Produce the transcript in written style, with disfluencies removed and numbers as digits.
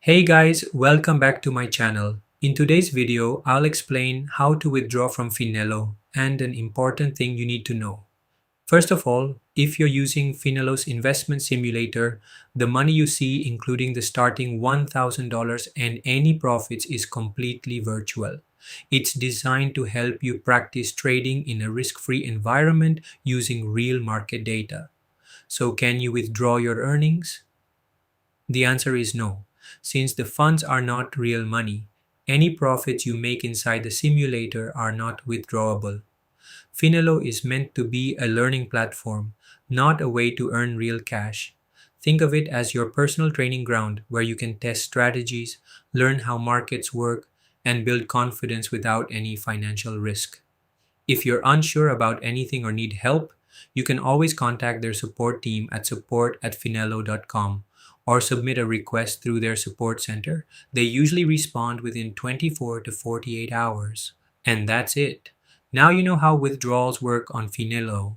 Hey guys, welcome back to my channel. In today's video, I'll explain how to withdraw from Finelo and an important thing you need to know. First of all, if you're using Finelo's investment simulator, the money you see, including the starting $1,000 and any profits, is completely virtual. It's designed to help you practice trading in a risk-free environment using real market data. So can you withdraw your earnings? The answer is no, since the funds are not real money. Any profits you make inside the simulator are not withdrawable. Finelo is meant to be a learning platform, not a way to earn real cash. Think of it as your personal training ground where you can test strategies, learn how markets work, and build confidence without any financial risk. If you're unsure about anything or need help, you can always contact their support team at support@finelo.com or submit a request through their support center. They usually respond within 24 to 48 hours. And that's it. Now you know how withdrawals work on Finelo.